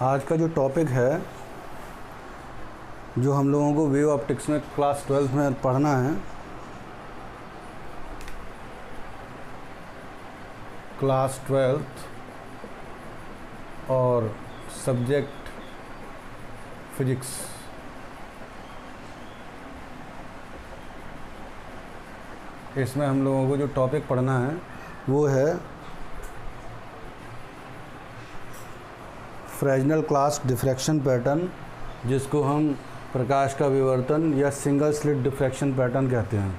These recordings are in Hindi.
आज का जो टॉपिक है, जो हम लोगों को वेव ऑप्टिक्स में क्लास 12 में पढ़ना है, क्लास 12 और सब्जेक्ट फिजिक्स। इसमें हम लोगों को जो टॉपिक पढ़ना है वो है फ्रेजनेल क्लास डिफ्रैक्शन पैटर्न, जिसको हम प्रकाश का विवर्तन या सिंगल स्लिट डिफ्रैक्शन पैटर्न कहते हैं।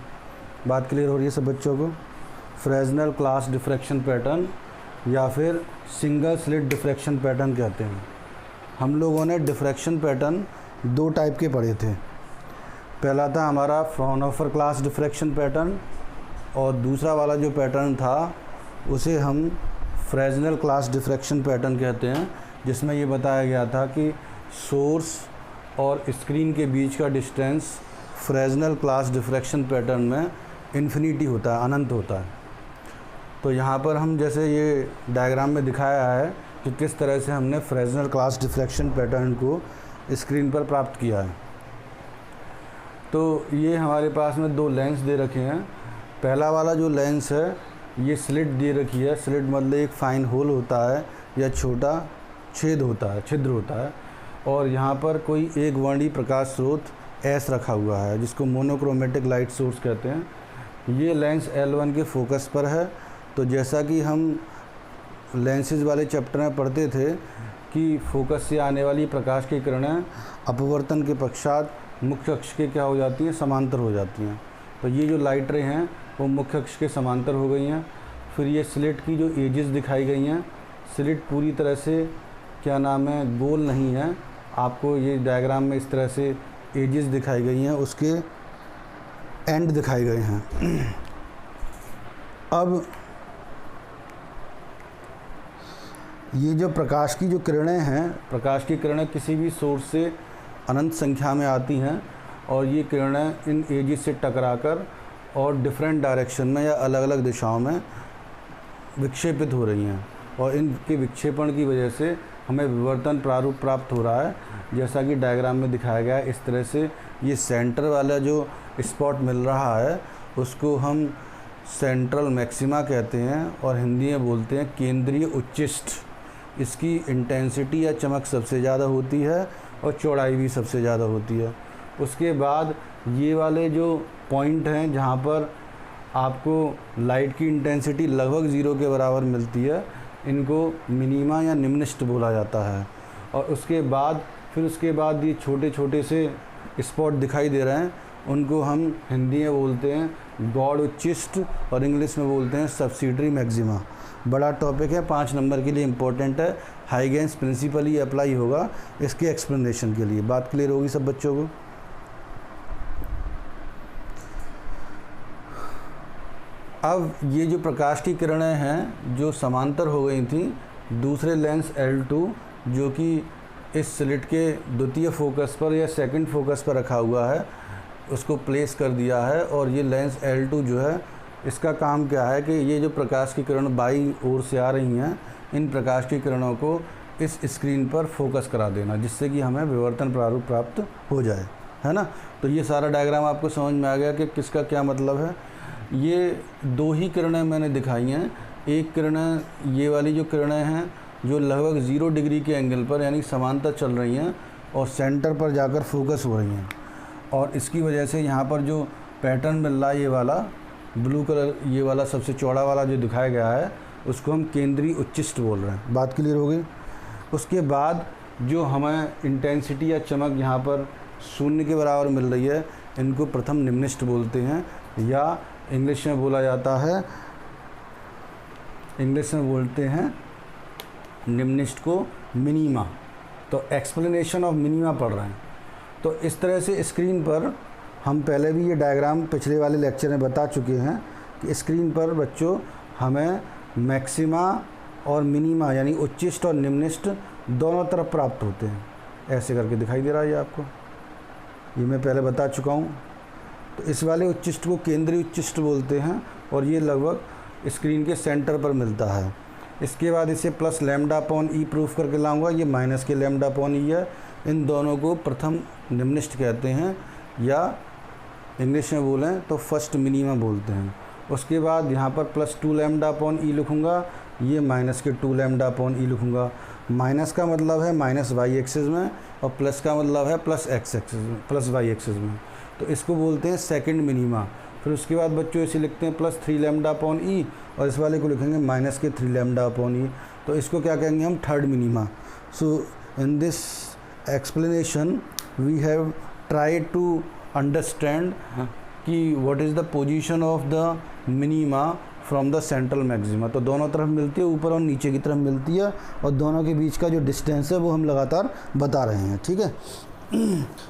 बात क्लियर हो रही है सब बच्चों को? फ्रेजनेल क्लास डिफ्रैक्शन पैटर्न या फिर सिंगल स्लिट डिफ्रैक्शन पैटर्न कहते हैं। हम लोगों ने डिफ्रैक्शन पैटर्न दो टाइप के पढ़े थे। पहला था हमारा फ्राउनहोफर क्लास डिफ्रैक्शन पैटर्न, और दूसरा वाला जो पैटर्न था उसे हम फ्रेजनेल क्लास डिफ्रैक्शन पैटर्न कहते हैं, जिसमें ये बताया गया था कि सोर्स और स्क्रीन के बीच का डिस्टेंस फ्रेजनेल क्लास डिफ्रैक्शन पैटर्न में इन्फिनिटी होता है, अनंत होता है। तो यहाँ पर हम जैसे ये डायग्राम में दिखाया है कि किस तरह से हमने फ्रेजनेल क्लास डिफ्रैक्शन पैटर्न को स्क्रीन पर प्राप्त किया है। तो ये हमारे पास में दो लेंस दे रखे हैं। पहला वाला जो लेंस है ये स्लिट दे रखी है। स्लिट मतलब एक फाइन होल होता है या छोटा छेद होता है, छिद्र होता है, और यहाँ पर कोई एक वर्णी प्रकाश स्रोत एस रखा हुआ है, जिसको मोनोक्रोमेटिक लाइट सोर्स कहते हैं। ये लेंस L1 के फोकस पर है। तो जैसा कि हम लेंसेज वाले चैप्टर में पढ़ते थे कि फोकस से आने वाली प्रकाश की किरणें अपवर्तन के पश्चात मुख्य अक्ष के क्या हो जाती हैं, समांतर हो जाती हैं। तो ये जो लाइट रे हैं वो मुख्य अक्ष के समांतर हो गई हैं। फिर ये स्लिट की जो एजेस दिखाई गई हैं, स्लिट पूरी तरह से क्या नाम है, गोल नहीं है। आपको ये डायग्राम में इस तरह से एजेस दिखाई गई हैं, उसके एंड दिखाए गए हैं। अब ये जो प्रकाश की जो किरणें हैं, प्रकाश की किरणें किसी भी सोर्स से अनंत संख्या में आती हैं, और ये किरणें इन एजेस से टकराकर और डिफरेंट डायरेक्शन में या अलग अलग दिशाओं में विक्षेपित हो रही हैं, और इनके विक्षेपण की वजह से हमें विवर्तन प्रारूप प्राप्त हो रहा है, जैसा कि डायग्राम में दिखाया गया है। इस तरह से ये सेंटर वाला जो स्पॉट मिल रहा है उसको हम सेंट्रल मैक्सिमा कहते हैं, और हिंदी में बोलते हैं केंद्रीय उच्चिष्ट। इसकी इंटेंसिटी या चमक सबसे ज़्यादा होती है और चौड़ाई भी सबसे ज़्यादा होती है। उसके बाद ये वाले जो पॉइंट हैं जहाँ पर आपको लाइट की इंटेंसिटी लगभग ज़ीरो के बराबर मिलती है, इनको मिनीमा या निम्निष्ठ बोला जाता है। और उसके बाद ये छोटे छोटे से स्पॉट दिखाई दे रहे हैं, उनको हम हिंदी में बोलते हैं गॉड उच्चिष्ट, और इंग्लिश में बोलते हैं सब्सिडरी मैक्सिमा। बड़ा टॉपिक है, 5 नंबर के लिए इम्पोर्टेंट है। हाइगेंस प्रिंसिपल ही अप्लाई होगा इसके एक्सप्लेनेशन के लिए। बात क्लियर होगी सब बच्चों को? अब ये जो प्रकाश की किरणें हैं जो समांतर हो गई थी, दूसरे लेंस L2 जो कि इस स्लिट के द्वितीय फोकस पर या सेकंड फोकस पर रखा हुआ है, उसको प्लेस कर दिया है। और ये लेंस L2 जो है, इसका काम क्या है कि ये जो प्रकाश की किरण बाई ओर से आ रही हैं, इन प्रकाश की किरणों को इस स्क्रीन पर फोकस करा देना, जिससे कि हमें विवर्तन प्रारूप प्राप्त हो जाए, है ना। तो ये सारा डायग्राम आपको समझ में आ गया कि किसका क्या मतलब है। ये दो ही किरणें मैंने दिखाई हैं। एक किरणें ये वाली जो किरणें हैं जो लगभग 0 डिग्री के एंगल पर यानी समांतर चल रही हैं और सेंटर पर जाकर फोकस हो रही हैं, और इसकी वजह से यहाँ पर जो पैटर्न मिल रहा है, ये वाला ब्लू कलर, ये वाला सबसे चौड़ा वाला जो दिखाया गया है, उसको हम केंद्रीय उच्चिष्ट बोल रहे हैं। बात क्लियर हो गई? उसके बाद जो हमें इंटेंसिटी या चमक यहाँ पर 0 के बराबर मिल रही है, इनको प्रथम निम्निष्ठ बोलते हैं, या इंग्लिश में बोला जाता है, इंग्लिश में बोलते हैं निम्निष्ठ को मिनीमा। तो एक्सप्लेनेशन ऑफ मिनीमा पढ़ रहे हैं। तो इस तरह से स्क्रीन पर हम पहले भी ये डायग्राम पिछले वाले लेक्चर में बता चुके हैं कि स्क्रीन पर बच्चों हमें मैक्सिमा और मिनीमा यानी उच्चिष्ट और निम्निष्ठ दोनों तरफ प्राप्त होते हैं। ऐसे करके दिखाई दे रहा है ये आपको, ये मैं पहले बता चुका हूँ। तो इस वाले उच्चिष्ट को केंद्रीय उच्चिष्ट बोलते हैं, और ये लगभग स्क्रीन के सेंटर पर मिलता है। इसके बाद इसे प्लस लैम्डा अपॉन ई प्रूफ करके लाऊंगा, ये माइनस के लैम्डा अपॉन ई है। इन दोनों को प्रथम निम्निष्ठ कहते हैं, या इंग्लिश में बोलें तो फर्स्ट मिनिमा बोलते हैं। उसके बाद यहाँ पर प्लस 2 लैम्डा अपॉन ई लिखूँगा, ये माइनस के 2 लैम्डा अपॉन ई लिखूँगा। माइनस का मतलब है माइनस वाई एक्सिस में, और प्लस का मतलब है प्लस एक्स एक्सिस में, प्लस वाई एक्सिस में। तो इसको बोलते हैं सेकंड मिनिमा। फिर उसके बाद बच्चों इसे लिखते हैं प्लस 3 लैम्डा अपॉन ई, और इस वाले को लिखेंगे माइनस के 3 लैम्डा अपॉन ई। तो इसको क्या कहेंगे हम, third minima. So in this explanation we have tried to understand कि what is the position of the minima from the central maxima. तो दोनों तरफ मिलती है, ऊपर और नीचे की तरफ मिलती है, और दोनों के बीच का जो डिस्टेंस है वो हम लगातार बता रहे हैं, ठीक है।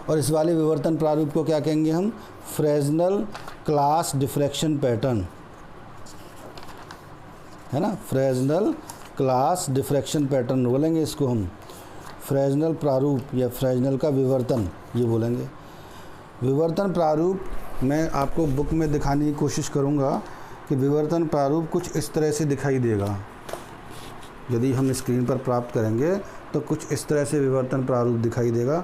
और इस वाले विवर्तन प्रारूप को क्या कहेंगे हम, फ्रेस्नेल क्लास डिफ्रैक्शन पैटर्न, है ना, फ्रेस्नेल क्लास डिफ्रैक्शन पैटर्न बोलेंगे इसको हम। फ्रेस्नेल प्रारूप या फ्रेस्नेल का विवर्तन ये बोलेंगे। विवर्तन प्रारूप मैं आपको बुक में दिखाने की कोशिश करूँगा कि विवर्तन प्रारूप कुछ इस तरह से दिखाई देगा। यदि हम स्क्रीन पर प्राप्त करेंगे तो कुछ इस तरह से विवर्तन प्रारूप दिखाई देगा।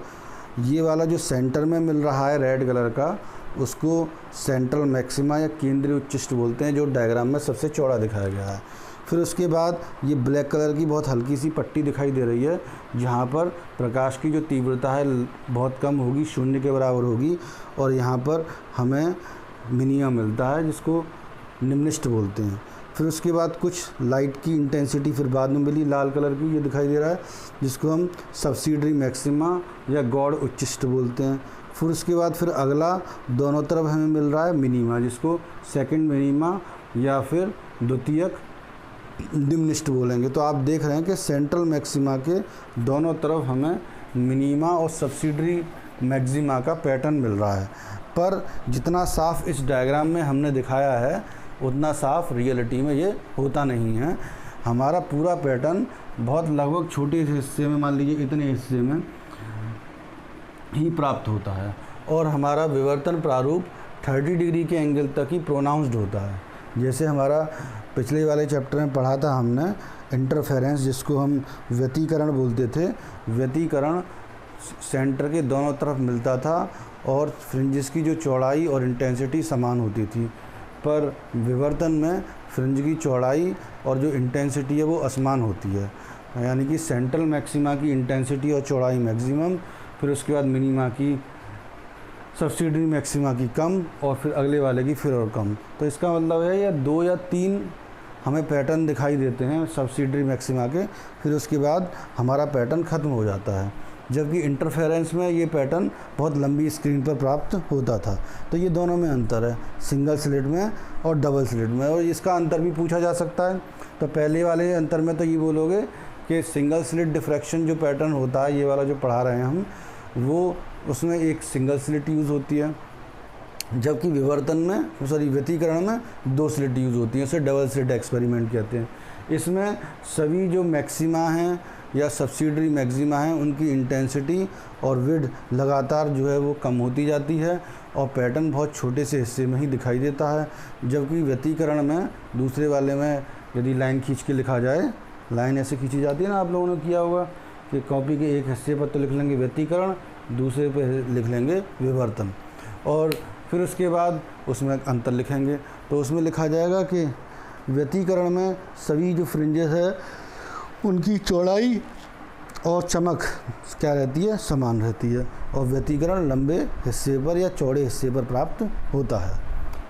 ये वाला जो सेंटर में मिल रहा है रेड कलर का, उसको सेंट्रल मैक्सिमा या केंद्रीय उच्चिष्ट बोलते हैं, जो डायग्राम में सबसे चौड़ा दिखाया गया है। फिर उसके बाद ये ब्लैक कलर की बहुत हल्की सी पट्टी दिखाई दे रही है, जहाँ पर प्रकाश की जो तीव्रता है बहुत कम होगी, 0 के बराबर होगी, और यहाँ पर हमें मिनिमा मिलता है जिसको निम्निष्ठ बोलते हैं। फिर उसके बाद कुछ लाइट की इंटेंसिटी फिर बाद में मिली, लाल कलर की ये दिखाई दे रहा है, जिसको हम सब्सिडरी मैक्सिमा या गॉड उच्चिष्ट बोलते हैं। फिर उसके बाद फिर अगला दोनों तरफ हमें मिल रहा है मिनिमा, जिसको सेकंड मिनिमा या फिर द्वितीयक निम्निष्ठ बोलेंगे। तो आप देख रहे हैं कि सेंट्रल मैक्सिमा के दोनों तरफ हमें मिनिमा और सब्सिडरी मैक्सिमा का पैटर्न मिल रहा है, पर जितना साफ इस डायग्राम में हमने दिखाया है उतना साफ रियलिटी में ये होता नहीं है। हमारा पूरा पैटर्न बहुत लगभग छोटे हिस्से में, मान लीजिए इतने हिस्से में ही प्राप्त होता है, और हमारा विवर्तन प्रारूप 30 डिग्री के एंगल तक ही प्रोनाउंस्ड होता है। जैसे हमारा पिछले वाले चैप्टर में पढ़ा था हमने इंटरफेरेंस, जिसको हम व्यतिकरण बोलते थे। व्यतिकरण सेंटर के दोनों तरफ मिलता था और फ्रिंजेस की जो चौड़ाई और इंटेंसिटी समान होती थी, पर विवर्तन में फ्रिंज की चौड़ाई और जो इंटेंसिटी है वो असमान होती है। यानी कि सेंट्रल मैक्सिमा की इंटेंसिटी और चौड़ाई मैक्सिमम, फिर उसके बाद मिनिमा की, सब्सिडरी मैक्सिमा की कम, और फिर अगले वाले की फिर और कम। तो इसका मतलब है या 2 या 3 हमें पैटर्न दिखाई देते हैं सब्सिडरी मैक्सिमा के, फिर उसके बाद हमारा पैटर्न ख़त्म हो जाता है। जबकि इंटरफेरेंस में ये पैटर्न बहुत लंबी स्क्रीन पर प्राप्त होता था। तो ये दोनों में अंतर है, सिंगल स्लिट में और डबल स्लिट में, और इसका अंतर भी पूछा जा सकता है। तो पहले वाले अंतर में तो ये बोलोगे कि सिंगल स्लिट डिफ्रैक्शन जो पैटर्न होता है, ये वाला जो पढ़ा रहे हैं हम, वो उसमें एक सिंगल स्लिट यूज़ होती है, जबकि विवर्तन में, व्यतिकरण में 2 स्लिट यूज़ होती हैं। उसे डबल स्लिट एक्सपेरिमेंट कहते हैं। इसमें सभी जो मैक्सिमा हैं या सब्सिडरी मैक्सिमा हैं, उनकी इंटेंसिटी और विड्थ लगातार जो है वो कम होती जाती है, और पैटर्न बहुत छोटे से हिस्से में ही दिखाई देता है। जबकि व्यतिकरण में, दूसरे वाले में यदि लाइन खींच के लिखा जाए, लाइन ऐसे खींची जाती है ना, आप लोगों ने किया होगा कि कॉपी के एक हिस्से पर तो लिख लेंगे व्यतिकरण, दूसरे पे लिख लेंगे विवर्तन, और फिर उसके बाद उसमें अंतर लिखेंगे। तो उसमें लिखा जाएगा कि व्यतिकरण में सभी जो फ्रिंजेस है उनकी चौड़ाई और चमक क्या रहती है, समान रहती है, और व्यतिकरण लंबे हिस्से पर या चौड़े हिस्से पर प्राप्त होता है।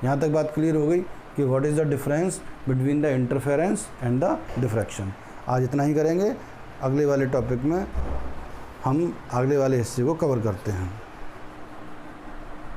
यहाँ तक बात क्लियर हो गई कि what is the difference between the interference and the diffraction. आज इतना ही करेंगे, अगले वाले टॉपिक में हम अगले वाले हिस्से को कवर करते हैं।